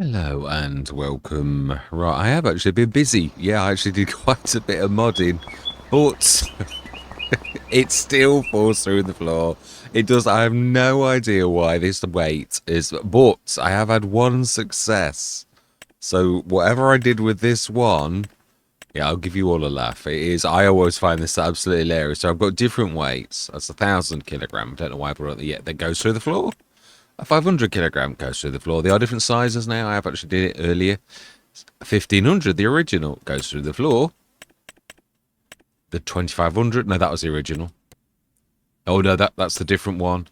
Hello and welcome. Right, I have actually been busy. Yeah, I actually did quite a bit of modding, but it still falls through the floor. It does. I have no idea why this weight is, but I have had one success. So whatever I did with this one, yeah, I'll give you all a laugh. It is. I always find this absolutely hilarious. So I've got different weights. That's 1,000 kilogram. Don't know why I brought it yet. That goes through the floor. A 500 kilogram goes through the floor. They are different sizes now. I have actually did it earlier. 1,500, the original, goes through the floor. The 2,500, no, that was the original. Oh no, that's the different one.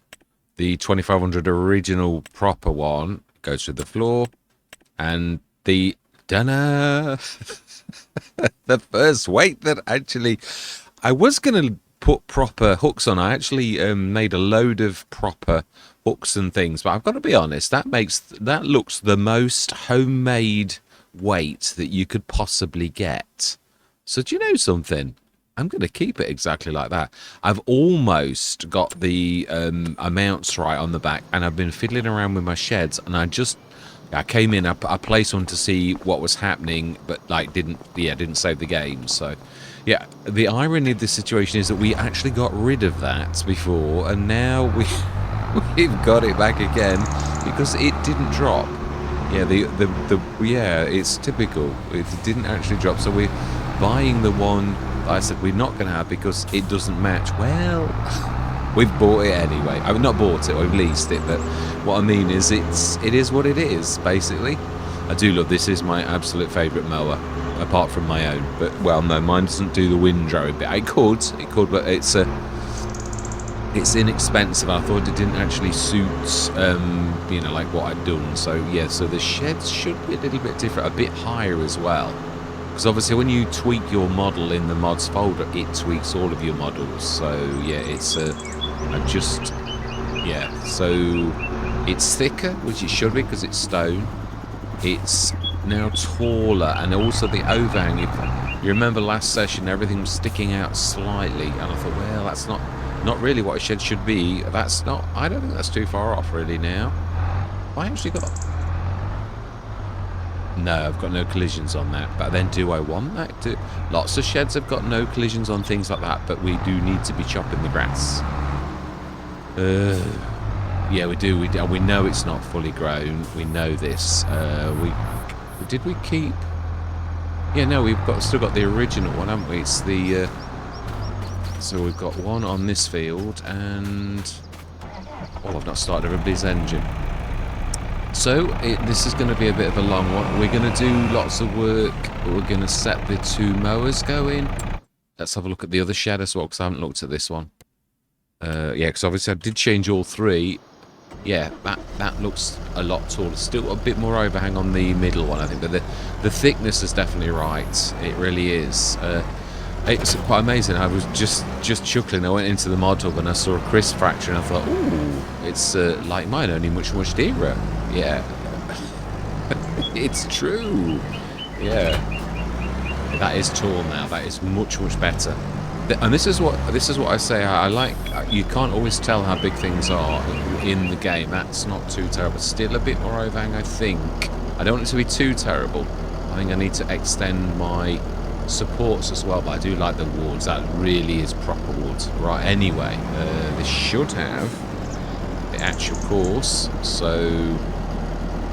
The 2,500 original proper one goes through the floor, and the dunno the first weight that actually I was gonna put proper hooks on. I actually made a load of proper hooks and things, but I've got to be honest, that looks the most homemade weight that you could possibly get. So do you know something? I'm going to keep it exactly like that. I've almost got the amounts right on the back, and I've been fiddling around with my sheds, and I came in, I placed one to see what was happening, but like didn't save the game. So yeah, the irony of this situation is that we actually got rid of that before, and now we've got it back again because it didn't drop. Yeah, yeah, it's typical. It didn't actually drop, so we're buying the one I said we're not going to have because it doesn't match. Well, we've bought it anyway. I mean, not bought it, we've leased it, but what I mean is it is what it is, basically. I do love this. Is my absolute favourite mower, apart from my own. But, well, no, mine doesn't do the windrow bit. It could, but it's inexpensive. I thought it didn't actually suit, like what I'd done. So, yeah, so the sheds should be a little bit different, a bit higher as well. Because obviously when you tweak your model in the mods folder, it tweaks all of your models. So yeah, so it's thicker, which it should be because it's stone. It's now taller, and also the overhang. If you remember last session, everything was sticking out slightly, and I thought, well, that's not really what a shed should be. I don't think that's too far off really now. I actually got... No, I've got no collisions on that. But then do I want that? Lots of sheds have got no collisions on things like that, but we do need to be chopping the grass. Yeah, we do. We know it's not fully grown. We know this. Did we keep... Yeah, no, we've still got the original one, haven't we? It's the... So we've got one on this field, and... Oh, I've not started everybody's engine. So, this is going to be a bit of a long one. We're going to do lots of work, but we're going to set the two mowers going. Let's have a look at the other shed as well, because I haven't looked at this one. Yeah, because obviously I did change all three. Yeah, that looks a lot taller. Still a bit more overhang on the middle one, I think, but the thickness is definitely right. It really is. It's quite amazing. I was just chuckling. I went into the mod hub and I saw a crisp fracture, and I thought, ooh, it's like mine, only much dearer. Yeah, it's true. Yeah, that is tall now. That is much better. And this is what I say. I like. You can't always tell how big things are in the game. That's not too terrible. Still a bit more overhang, I think. I don't want it to be too terrible. I think I need to extend my supports as well, but I do like the wards. That really is proper wards. Right, anyway, this should have the actual course, so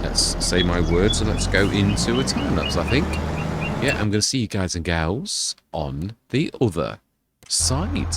let's say my words and let's go into a time-lapse, I think. Yeah, I'm going to see you guys and gals on the other side.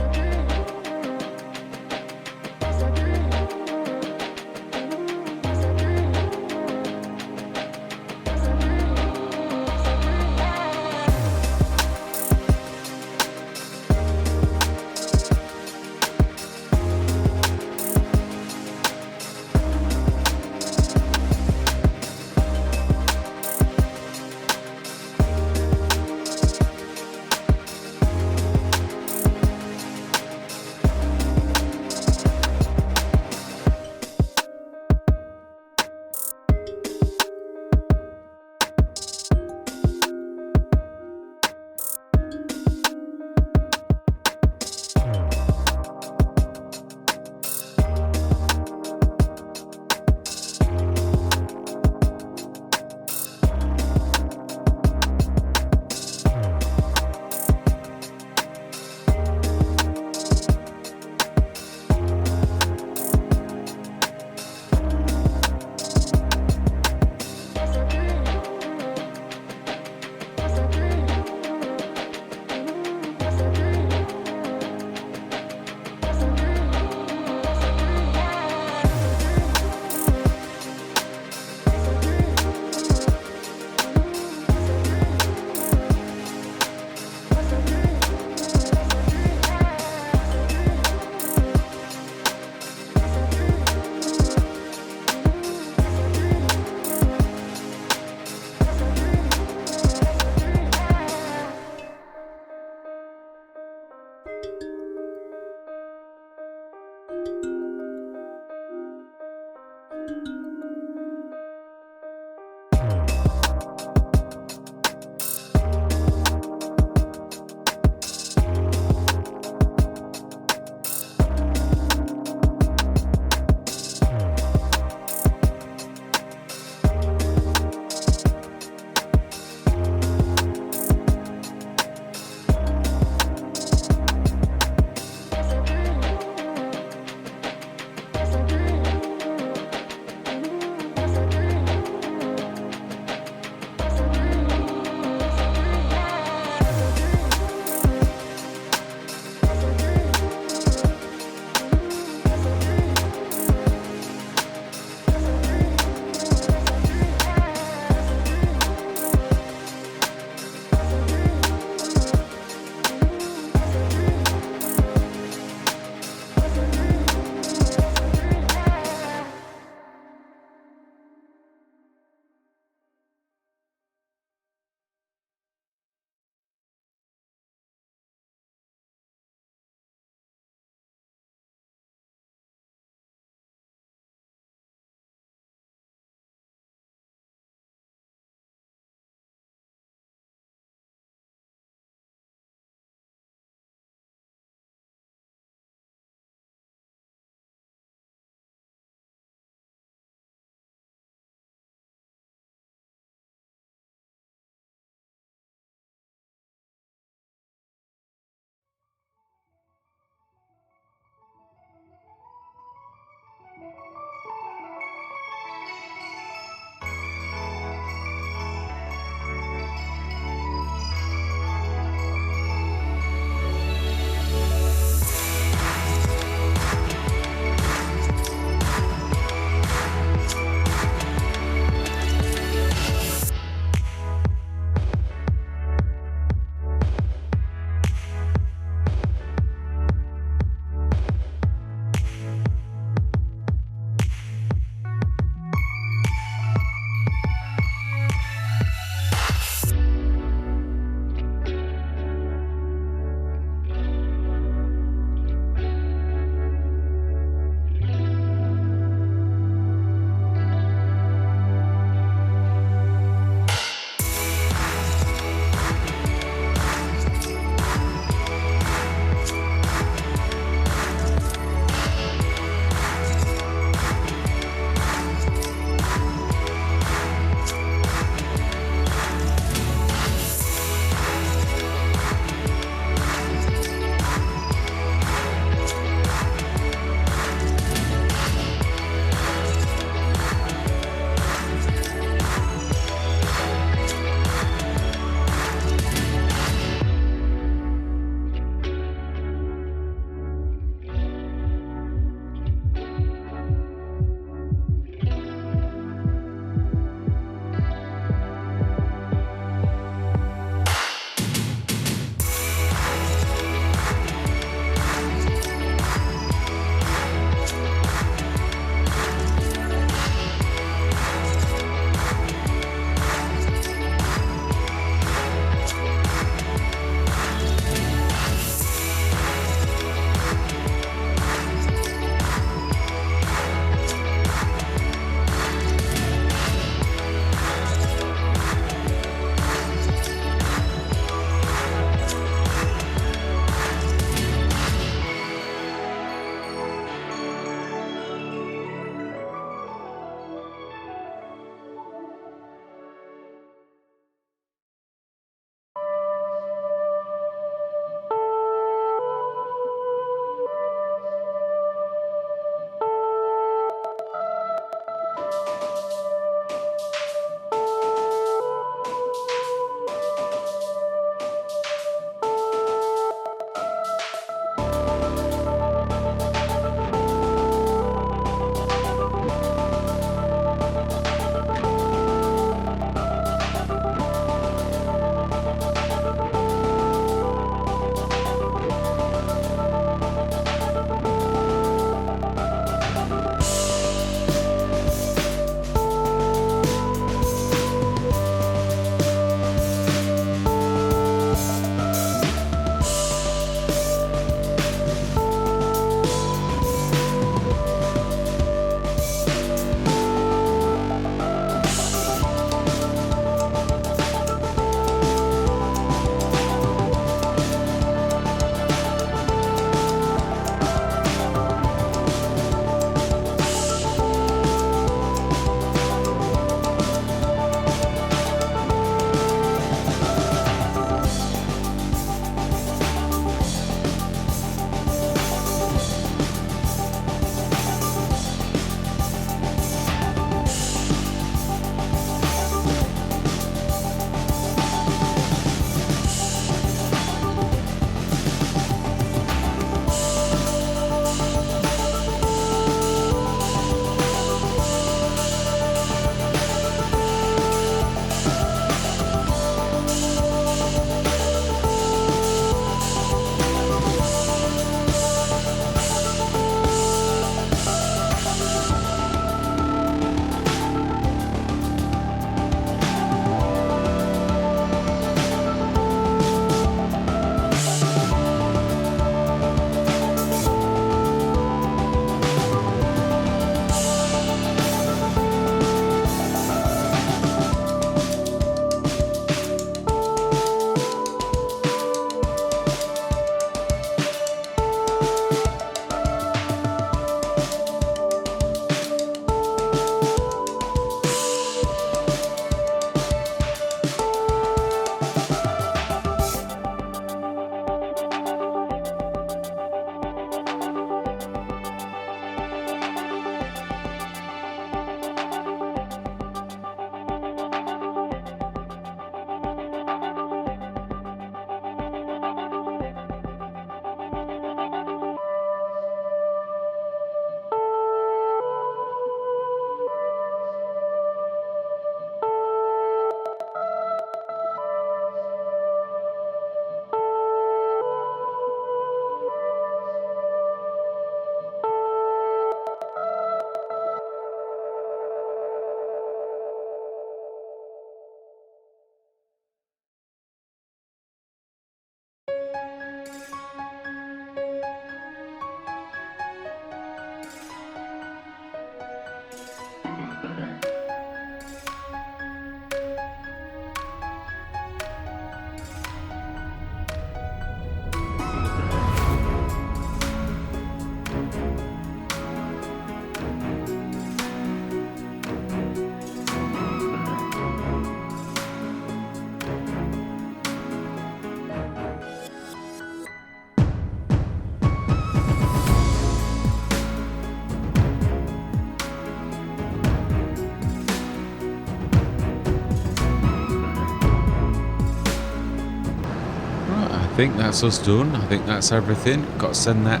think that's us done. I think that's everything. Got to send that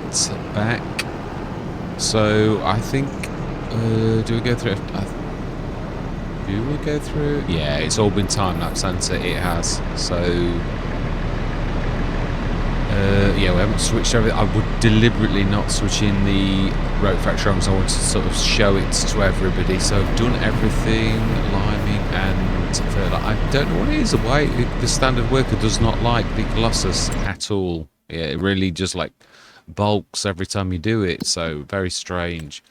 back. So I think, do we go through? Do we go through? Yeah, it's all been time-lapse, hasn't it? It has. So, yeah, we haven't switched everything. I would deliberately not switch in the rope factory because I wanted to sort of show it to everybody. So I've done everything, liming and fertilizer. I don't know what it is. Why the standard worker does not like the Colossus at all. Yeah, it really just like bulks every time you do it. So very strange.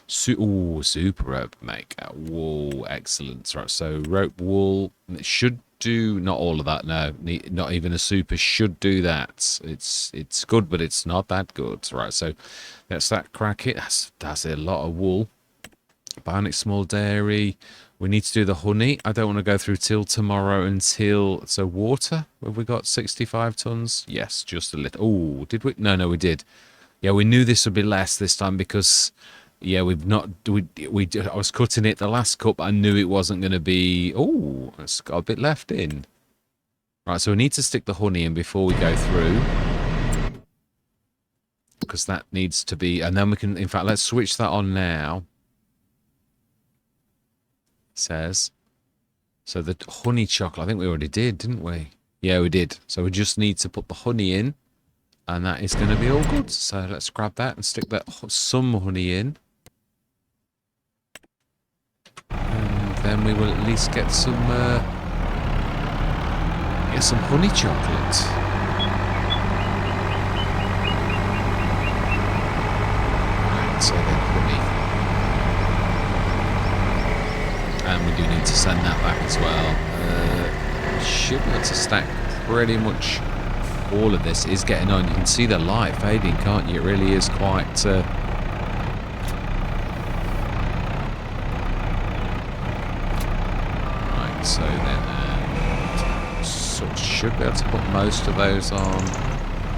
Super rope maker. Wool, excellent. Right, so rope wool. It should do not all of that. No, not even a super should do that. It's good, but it's not that good. Right, so that's that. Crack it. That's a lot of wool. Bionic small dairy. We need to do the honey. I don't want to go through till tomorrow until so water. Have we got 65 tons? Yes, just a little. Oh, did we? No, we did. Yeah, we knew this would be less this time because. Yeah, we've not. I was cutting it the last cup. I knew it wasn't going to be. Oh, it's got a bit left in. Right, so we need to stick the honey in before we go through, because that needs to be. And then we can. In fact, let's switch that on now. It says so. The honey chocolate. I think we already did, didn't we? Yeah, we did. So we just need to put the honey in, and that is going to be all good. So let's grab that and stick that some honey in. And then we will at least get some honey chocolate. Right, so then honey. And we do need to send that back as well. Should be able to stack pretty much all of this. Is getting on. You can see the light fading, can't you? It really is quite... So then, should be able to put most of those on.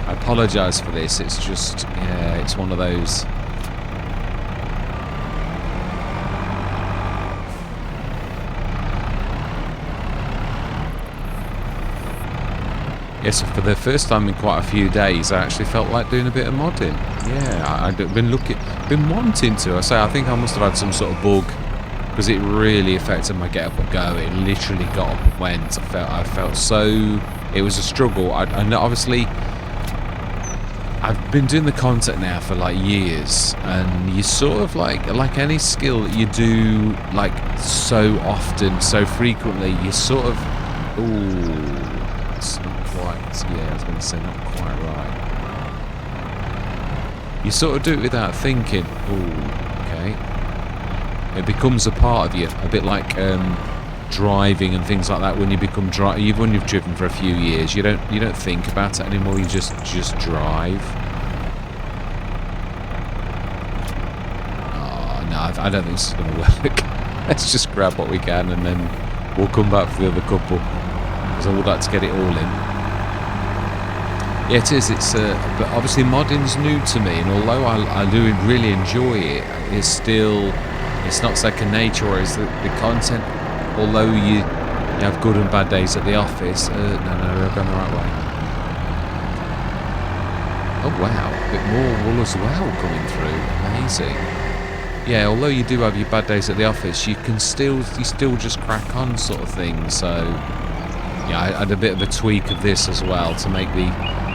I apologise for this. It's just, yeah, it's one of those. Yes, for the first time in quite a few days, I actually felt like doing a bit of modding. Yeah, I've been wanting to. I think I must have had some sort of bug. Because it really affected my get up and go. It literally got up and went. I felt so. It was a struggle. And obviously, I've been doing the content now for like years, and you sort of like any skill that you do like so often, so frequently, you sort of. Ooh, it's not quite. Yeah, I was going to say not quite right. You sort of do it without thinking. Ooh, okay. It becomes a part of you, a bit like driving and things like that. When you become when you've driven for a few years, you don't think about it anymore. You just drive. Oh no, I don't think this is going to work. Let's just grab what we can and then we'll come back for the other couple, because I would like to get it all in. Yeah, it is. It's but obviously modding's new to me, and although I do really enjoy it, it's still. It's not second nature, whereas the content, although you have good and bad days at the office, no, we're going the right way. Oh wow, a bit more wool as well coming through, amazing. Yeah, although you do have your bad days at the office, you still just crack on sort of thing. So yeah, I had a bit of a tweak of this as well to make the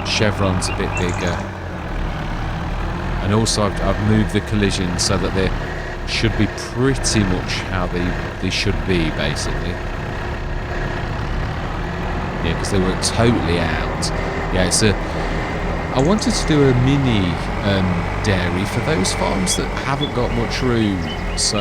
chevrons a bit bigger, and also I've moved the collision so that they're should be pretty much how they should be, basically. Yeah, because they were totally out. Yeah, I wanted to do a mini dairy for those farms that haven't got much room. So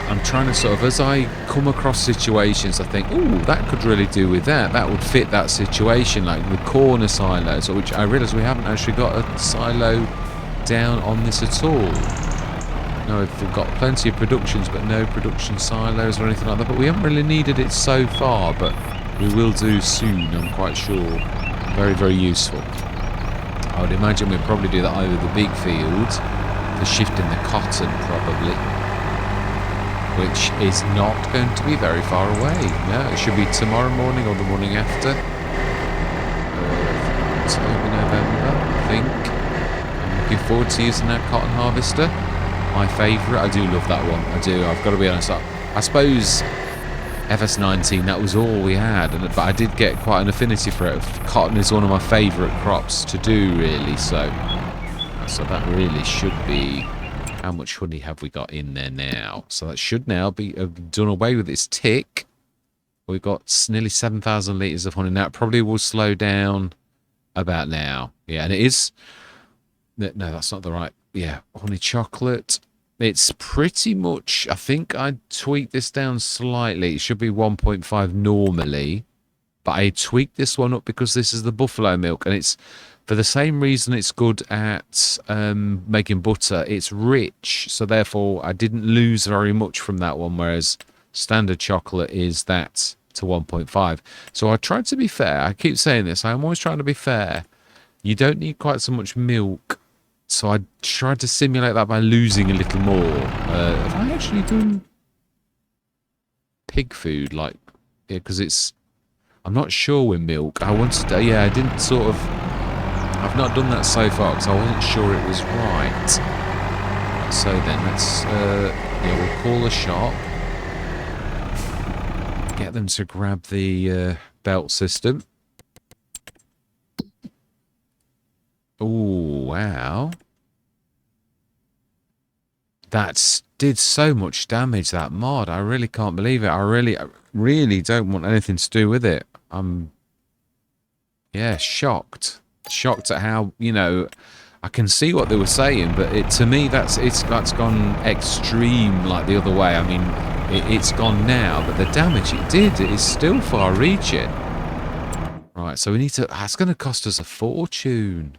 I'm trying to sort of, as I come across situations, I think, oh, that could really do with that. That would fit that situation, like the corner silos, which I realise we haven't actually got a silo down on this at all. No, we've got plenty of productions, but no production silos or anything like that. But we haven't really needed it so far, but we will do soon, I'm quite sure. Very, very useful. I would imagine we'd probably do that over the big fields, for shifting the cotton probably, which is not going to be very far away. No, it should be tomorrow morning or the morning after. October, November, I think. I'm looking forward to using that cotton harvester. My favourite. I do love that one. I do. I've got to be honest. I suppose FS19, that was all we had, but I did get quite an affinity for it. Cotton is one of my favourite crops to do, really. So that really should be. How much honey have we got in there now? So that should now be done away with its tick. We've got nearly 7,000 litres of honey. Now it probably will slow down about now. Yeah, and it is. No, that's not the right. Yeah, honey chocolate. It's pretty much. I think I tweaked this down slightly. It should be 1.5 normally, but I tweaked this one up because this is the buffalo milk, and it's for the same reason it's good at making butter. It's rich, so therefore I didn't lose very much from that one, whereas standard chocolate is that to 1.5. So I tried to be fair. I keep saying this. I'm always trying to be fair. You don't need quite so much milk, so I tried to simulate that by losing a little more. Have I actually done pig food? Like, yeah, because it's. I'm not sure with milk. I wanted to. Yeah, I didn't sort of. I've not done that so far because I wasn't sure it was right. So then let's. Yeah, we'll call the shop. Get them to grab the belt system. Oh, wow. That did so much damage, that mod. I really can't believe it. I really don't want anything to do with it. I'm, yeah, shocked. Shocked at how, you know, I can see what they were saying, but to me, that's gone extreme like the other way. I mean, it's gone now, but the damage it did is still far-reaching. Right, so we need to. It's going to cost us a fortune.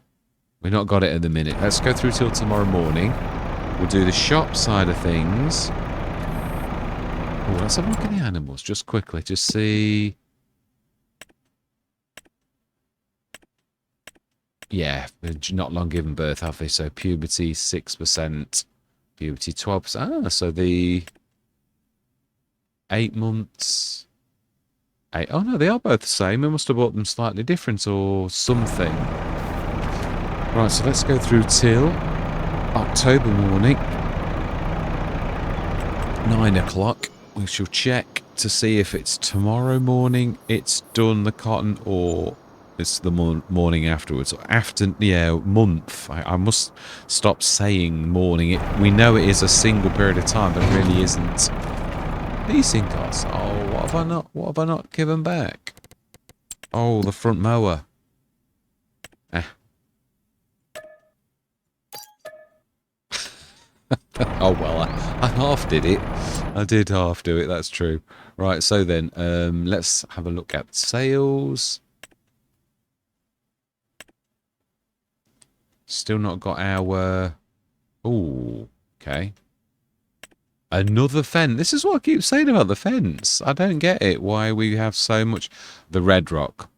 We've not got it at the minute. Let's go through till tomorrow morning. We'll do the shop side of things. Oh, let's have a look at the animals just quickly. Just see. Yeah, they're not long given birth, have they? So puberty 6%, puberty 12%. Ah, so the 8 months. Oh no, they are both the same. We must have bought them slightly different or something. Right, so let's go through till October morning, 9 o'clock. We shall check to see if it's tomorrow morning it's done the cotton or it's the morning afterwards. After, yeah, month. I must stop saying morning. We know it is a single period of time, but it really isn't. Leasing costs. Oh, what have I not given back? Oh, the front mower. Oh well, I half did it. I did half do it, that's true. Right, so then let's have a look at sales. Still not got our. Oh, okay. Another fence. This is what I keep saying about the fence. I don't get it. Why we have so much. The Red Rock.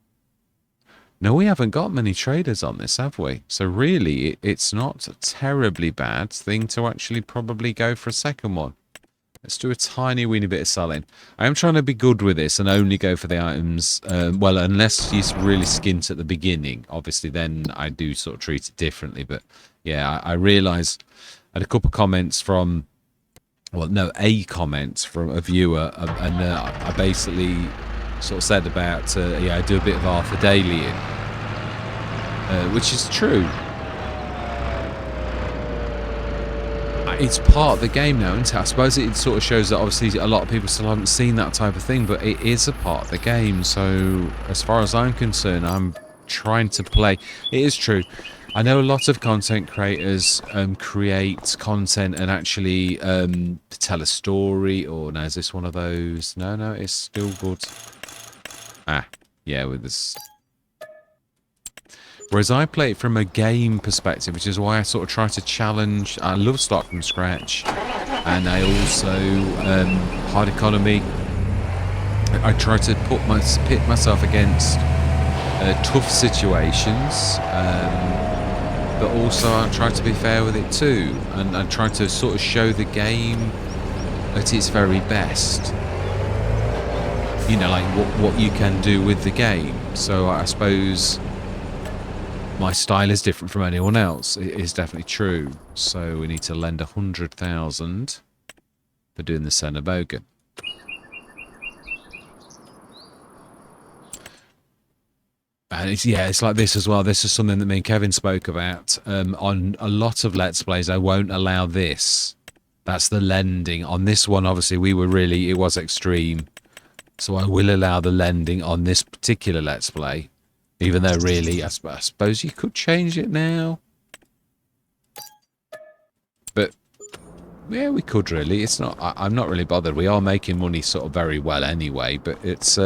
No, we haven't got many traders on this, have we? So really, it's not a terribly bad thing to actually probably go for a second one. Let's do a tiny weeny bit of selling. I am trying to be good with this and only go for the items. Well, unless you really skint at the beginning. Obviously, then I do sort of treat it differently. But yeah, I realise I had a couple of comments from... Well, no, a comment from a viewer. And I basically sort of said about... yeah, I do a bit of Arthur Daly in. Which is true. It's part of the game now, isn't it? I suppose it sort of shows that obviously a lot of people still haven't seen that type of thing, but it is a part of the game. So as far as I'm concerned, I'm trying to play. It is true. I know a lot of content creators create content and actually tell a story. Or no, is this one of those? No, it's still good. Ah, yeah, with this. Whereas I play it from a game perspective, which is why I sort of try to challenge. I love start from scratch, and I also hard economy. I try to pit myself against tough situations, but also I try to be fair with it too, and I try to sort of show the game at its very best. You know, like what you can do with the game. So I suppose. my style is different from anyone else. It is definitely true. So we need to lend 100,000 for doing the Senna Bogan. And it's like this as well. This is something that me and Kevin spoke about. On a lot of Let's Plays, I won't allow this. That's the lending. On this one, obviously, it was extreme. So I will allow the lending on this particular Let's Play. Even though, really, I suppose you could change it now. But, yeah, we could really. It's not. I'm not really bothered. We are making money sort of very well anyway. But it's...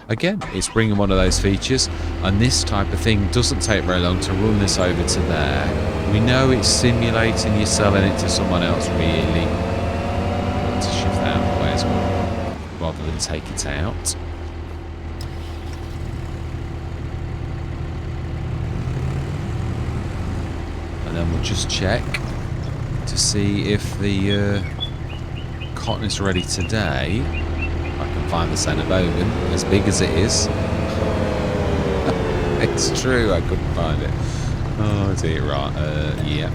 again, it's bringing one of those features, and this type of thing doesn't take very long to run this over to there. We know it's simulating you selling it to someone else, really. To shift that out of the way as well, rather than take it out. And then we'll just check to see if the cotton is ready today. I can find the Senna Bogan, as big as it is. It's true, I couldn't find it. Oh dear, right, yeah.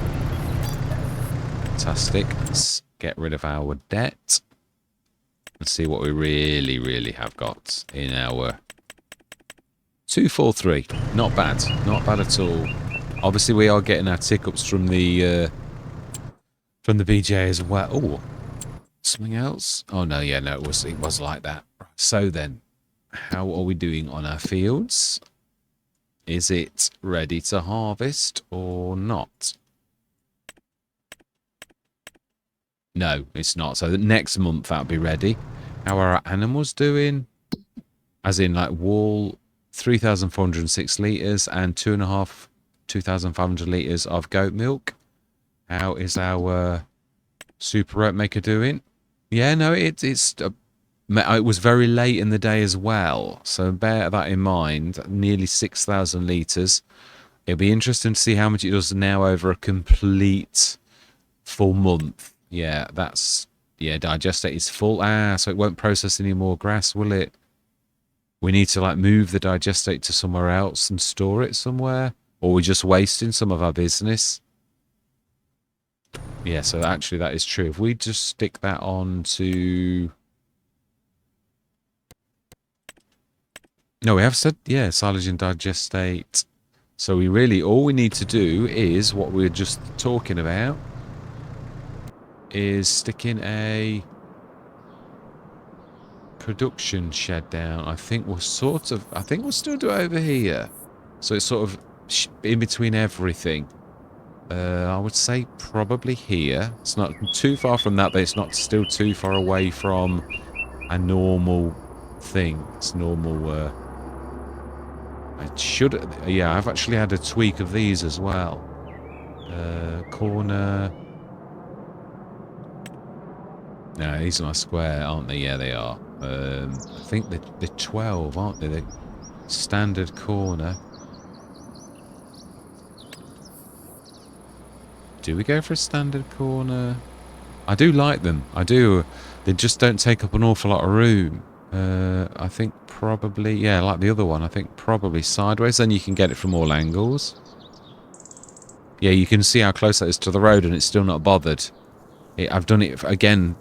Fantastic. Let's get rid of our debt. Let's see what we really have got in our 243. Not bad, not bad at all. Obviously we are getting our tick-ups from the BJ as well. Oh. Something else? Oh no, yeah, no, it was like that. So then, how are we doing on our fields? Is it ready to harvest or not? No, it's not. So next month that'll be ready. How are our animals doing? As in, like, wool, 3,406 litres and 2,500 litres of goat milk. How is our super oat maker doing? Yeah, no, it was very late in the day as well, so bear that in mind. Nearly 6,000 litres. It'll be interesting to see how much it does now over a complete full month. Yeah, digestate is full. So it won't process any more grass, will it? We need to, like, move the digestate to somewhere else and store it somewhere, or we're just wasting some of our business. Yeah, so actually that is true. If we just stick that on to... No, we have said, yeah, silage and digestate. So we really, all we need to do is, what we were just talking about, is sticking a production shed down. I think we'll still do it over here. So it's sort of in between everything. I would say probably here. It's not too far from that, but it's not still too far away from a normal thing. It's normal. I've actually had a tweak of these as well. Corner. No, these are my square, aren't they? Yeah, they are. I think they're 12, aren't they? The standard corner. Do we go for a standard corner? I do like them. I do. They just don't take up an awful lot of room. I think probably, yeah, like the other one. I think probably sideways. Then you can get it from all angles. Yeah, you can see how close that is to the road, and it's still not bothered. I've done it again.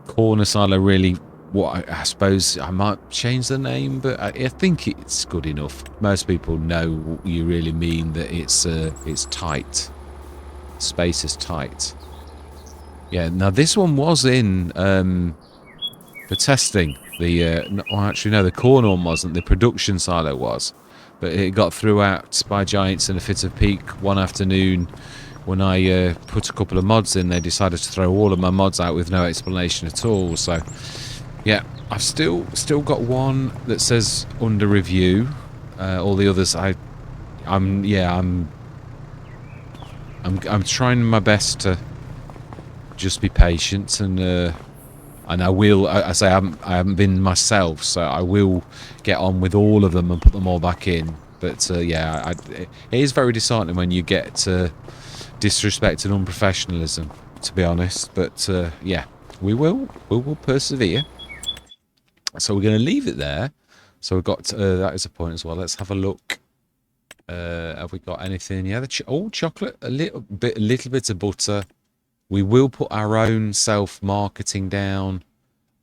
Corner silo, really. What I suppose I might change the name, but I think it's good enough. Most people know you really mean that it's tight. Space is tight. Yeah, now this one was in for testing. The corner one wasn't. The production silo was, but it got thrown out by giants in a fit of pique one afternoon when I put a couple of mods in. They decided to throw all of my mods out with no explanation at all. So yeah, I've still got one that says under review. All the others I'm trying my best to just be patient, and I will. I haven't been myself, so I will get on with all of them and put them all back in. But yeah, it is very disheartening when you get disrespect and unprofessionalism, to be honest. But yeah, we will persevere. So we're going to leave it there. So we've got that is a point as well. Let's have a look Have we got anything? Yeah, chocolate, a little bit of butter. We will put our own self-marketing down.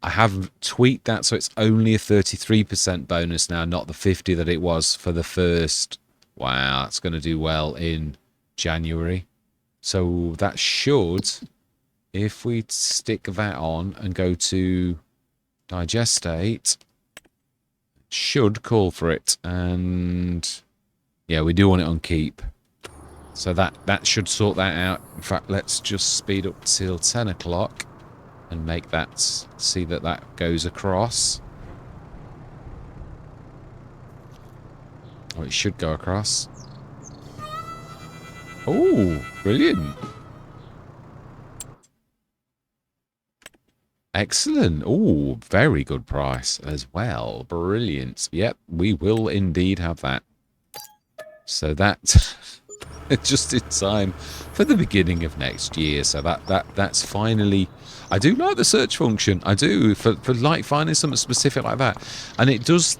I have tweaked that so it's only a 33% bonus now, not the 50 that it was for the first. Wow, that's going to do well in January. So that should, if we stick that on and go to digestate, should call for it. And yeah, we do want it on keep. So that should sort that out. In fact, let's just speed up till 10 o'clock and make that, see that goes across. Oh, it should go across. Oh, brilliant. Excellent. Oh, very good price as well. Brilliant. Yep, we will indeed have that. So that just in time for the beginning of next year. So that's finally. I do like the search function. I do for like finding something specific like that, and it does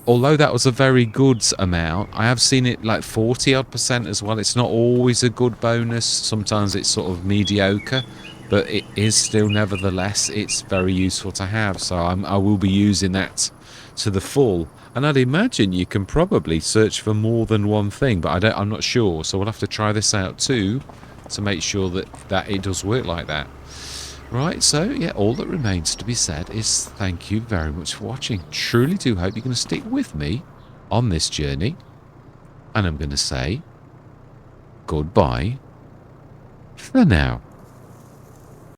although that was a very good amount, I have seen it like 40% as well. It's not always a good bonus. Sometimes it's sort of mediocre, but it is still nevertheless. It's very useful to have. So I will be using that to the full. And I'd imagine you can probably search for more than one thing, but I'm not sure. So we'll have to try this out too to make sure that it does work like that. Right, so yeah, all that remains to be said is thank you very much for watching. Truly do hope you're going to stick with me on this journey. And I'm going to say goodbye for now.